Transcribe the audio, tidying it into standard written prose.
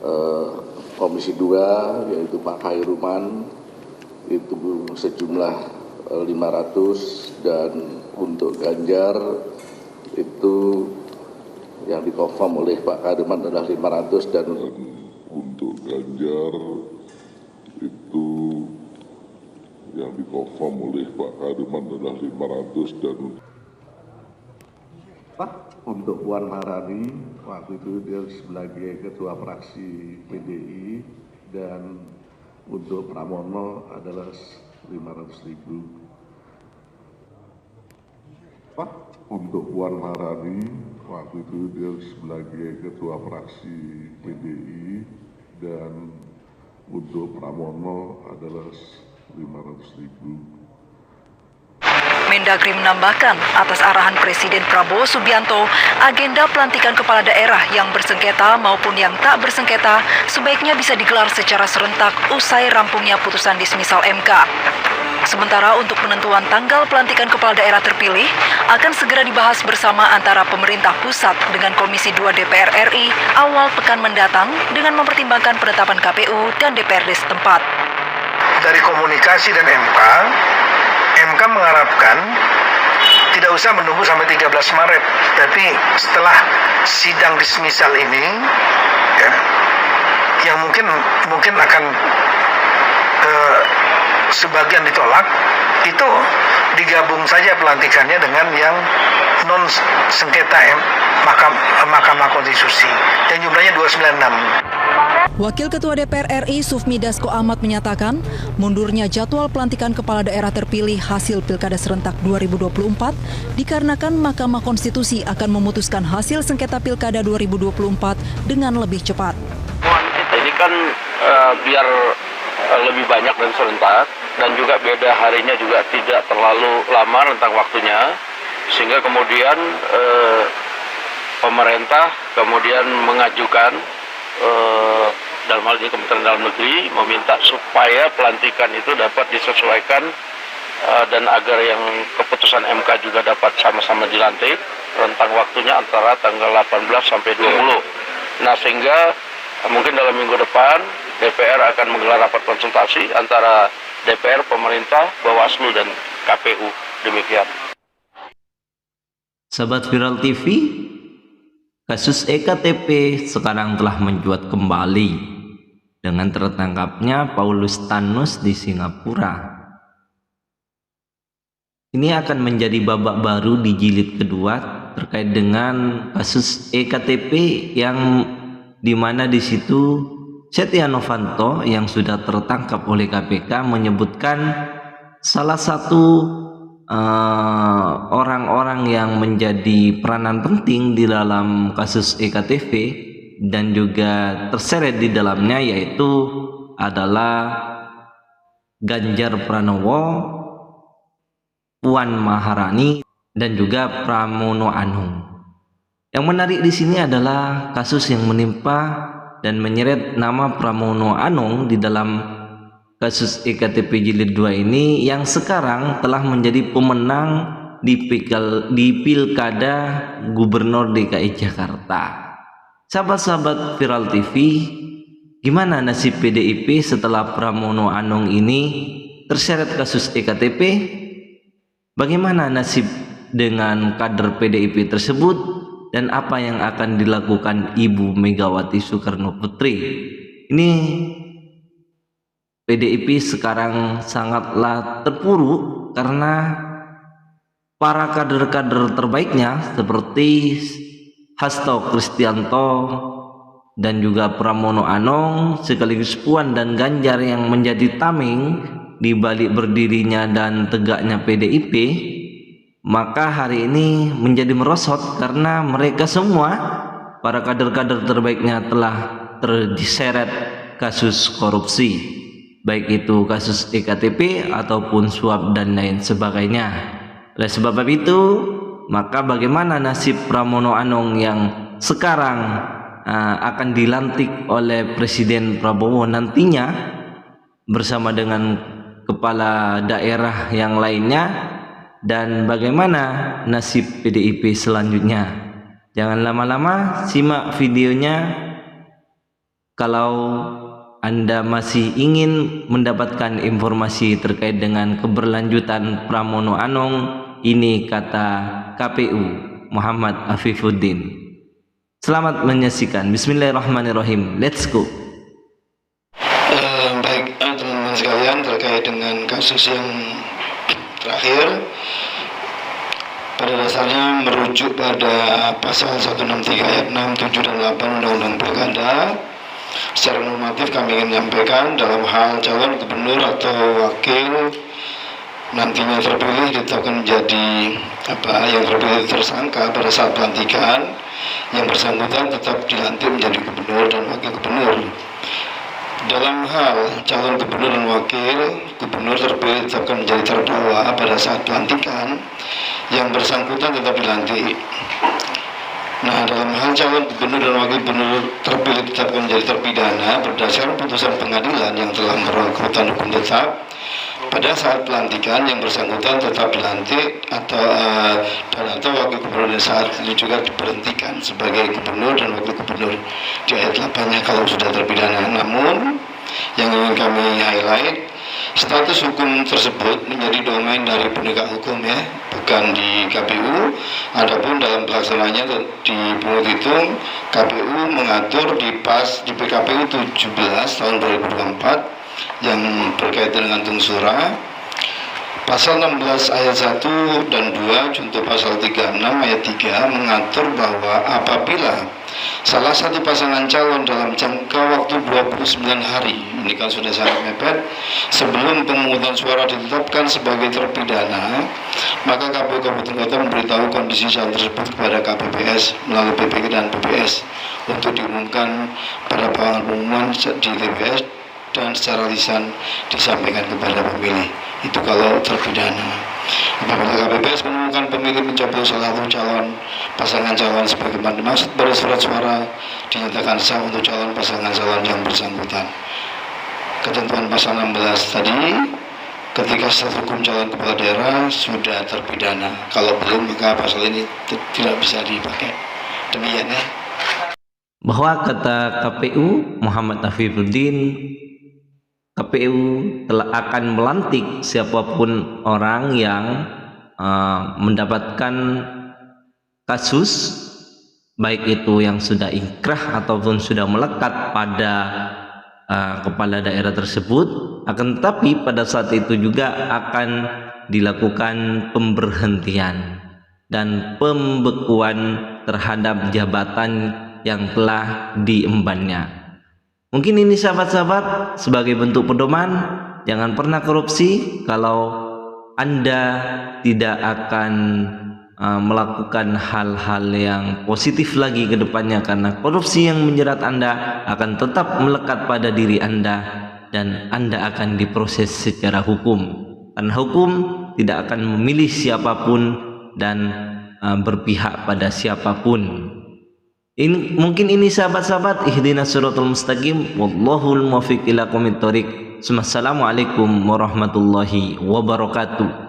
eh, Komisi 2 yaitu Pak Khairuman itu sejumlah 500, dan untuk Ganjar itu yang dikonfirm oleh Pak Khairuman adalah 500, dan untuk Ganjar itu yang dikonfirm oleh Pak Khairuman adalah 500, dan untuk Puan Maharani waktu itu dia sebagai ketua fraksi PDI, dan untuk Pramono adalah 500.000. Untuk Puan Maharani waktu itu dia sebagai ketua fraksi PDI, dan untuk Pramono adalah 500.000. Mendagri menambahkan, atas arahan Presiden Prabowo Subianto, agenda pelantikan kepala daerah yang bersengketa maupun yang tak bersengketa sebaiknya bisa digelar secara serentak usai rampungnya putusan dismisal MK. Sementara untuk penentuan tanggal pelantikan kepala daerah terpilih akan segera dibahas bersama antara pemerintah pusat dengan Komisi 2 DPR RI awal pekan mendatang dengan mempertimbangkan penetapan KPU dan DPRD setempat. Dari komunikasi dan MK mengharapkan tidak usah menunggu sampai 13 Maret, tapi setelah sidang dismisal ini, ya, yang mungkin akan sebagian ditolak, itu digabung saja pelantikannya dengan yang non sengketa Mahkamah Konstitusi, dan jumlahnya 296. Wakil Ketua DPR RI Sufmi Dasko Ahmad menyatakan, mundurnya jadwal pelantikan kepala daerah terpilih hasil Pilkada Serentak 2024 dikarenakan Mahkamah Konstitusi akan memutuskan hasil sengketa Pilkada 2024 dengan lebih cepat. Ini kan biar lebih banyak dan serentak, dan juga beda harinya juga tidak terlalu lama rentang waktunya, sehingga kemudian pemerintah kemudian mengajukan dalam hal ini Kementerian Dalam Negeri meminta supaya pelantikan itu dapat disesuaikan dan agar yang keputusan MK juga dapat sama-sama dilantik, rentang waktunya antara tanggal 18 sampai 20. Nah, sehingga mungkin dalam minggu depan DPR akan menggelar rapat konsultasi antara DPR, pemerintah, Bawaslu, dan KPU. Demikian. Sahabat Viral TV, kasus EKTP sekarang telah mencuat kembali dengan tertangkapnya Paulus Thanos di Singapura. Ini akan menjadi babak baru di jilid kedua terkait dengan kasus EKTP yang dimana di situ Setia Novanto yang sudah tertangkap oleh KPK menyebutkan salah satu orang-orang yang menjadi peranan penting di dalam kasus EKTP dan juga terseret di dalamnya yaitu adalah Ganjar Pranowo, Puan Maharani, dan juga Pramono Anung. Yang menarik di sini adalah kasus yang menimpa dan menyeret nama Pramono Anung di dalam kasus EKTP jilid 2 ini, yang sekarang telah menjadi pemenang di Pilkada Gubernur DKI Jakarta. Sahabat-sahabat Viral TV, gimana nasib PDIP setelah Pramono Anung ini terseret kasus EKTP? Bagaimana nasib dengan kader PDIP tersebut, dan apa yang akan dilakukan Ibu Megawati Soekarno Putri? Ini PDIP sekarang sangatlah terpuruk karena para kader-kader terbaiknya seperti Hasto Kristianto dan juga Pramono Anung sekaligus Puan dan Ganjar yang menjadi tameng di balik berdirinya dan tegaknya PDIP, maka hari ini menjadi merosot karena mereka semua para kader-kader terbaiknya telah terseret kasus korupsi, baik itu kasus EKTP ataupun suap dan lain sebagainya. Oleh sebab itu, maka bagaimana nasib Pramono Anung yang sekarang akan dilantik oleh Presiden Prabowo nantinya bersama dengan kepala daerah yang lainnya, dan bagaimana nasib PDIP selanjutnya? Jangan lama-lama, simak videonya Kalau Anda masih ingin mendapatkan informasi terkait dengan keberlanjutan Pramono Anung, ini kata KPU Muhammad Afifuddin. Selamat menyaksikan. Bismillahirrahmanirrahim. Let's go. Baik, teman-teman sekalian, terkait dengan kasus yang terakhir, pada dasarnya merujuk pada pasal 163 ayat 6, 7, dan 8 Undang-Undang Pilkada. Secara normatif kami ingin menyampaikan dalam hal calon gubernur atau wakil nantinya terpilih ditetapkan menjadi yang terpilih tersangka pada saat pelantikan, yang bersangkutan tetap dilantik menjadi gubernur dan wakil gubernur. Dalam hal calon gubernur dan wakil gubernur terpilih ditetapkan menjadi terdakwa pada saat pelantikan, yang bersangkutan tetap dilantik. Nah, dalam hal calon gubernur dan wakil gubernur terpilih ditetapkan menjadi terpidana berdasarkan putusan pengadilan yang telah berkekuatan hukum tetap, pada saat pelantikan yang bersangkutan tetap dilantik atau wakil gubernur, dan saat ini juga diberhentikan sebagai gubernur dan wakil gubernur di ayat 8-nya kalau sudah terpidana. Namun yang ingin kami highlight, status hukum tersebut menjadi domain dari penegak hukum, ya, bukan di KPU. Adapun dalam pelaksanaannya di pungut hitung, KPU mengatur di PKPU 17 tahun 2024 yang berkaitan dengan tungsura. Pasal 16 ayat 1 dan 2 contoh pasal 36 ayat 3 mengatur bahwa apabila salah satu pasangan calon dalam jangka waktu 29 hari, ini kan sudah sangat mepet, sebelum pemungutan suara ditetapkan sebagai terpidana, maka KPU Kabupaten Kota memberitahu kondisi calon tersebut kepada KPPS melalui PPK dan PPS untuk diumumkan pada pengumuman di TPS dan secara lisan disampaikan kepada pemilih. Itu kalau terpidana. Apabila KPPS menemukan pemilih mencoblos salah satu pasangan calon sebagaimana dimaksud pada surat suara, dinyatakan sah untuk calon pasangan calon yang bersangkutan. Ketentuan pasal 16 tadi, ketika status hukum calon kepala daerah sudah terpidana. Kalau belum, maka pasal ini tidak bisa dipakai. Demikian, ya. Bahwa kata KPU Muhammad Afifuddin, KPU telah akan melantik siapapun orang yang mendapatkan kasus, baik itu yang sudah inkrah ataupun sudah melekat pada kepala daerah tersebut. Akan tetapi pada saat itu juga akan dilakukan pemberhentian dan pembekuan terhadap jabatan yang telah diembannya. Mungkin ini sahabat-sahabat sebagai bentuk pedoman, jangan pernah korupsi. Kalau Anda tidak akan melakukan hal-hal yang positif lagi ke depannya, karena korupsi yang menjerat Anda akan tetap melekat pada diri Anda dan Anda akan diproses secara hukum. Karena hukum tidak akan memilih siapapun dan berpihak pada siapapun. Mungkin ini sahabat-sahabat, ihdinas siratal mustaqim, wallahul muwaffiq ila aqwamit thoriq. Assalamualaikum warahmatullahi wabarakatuh.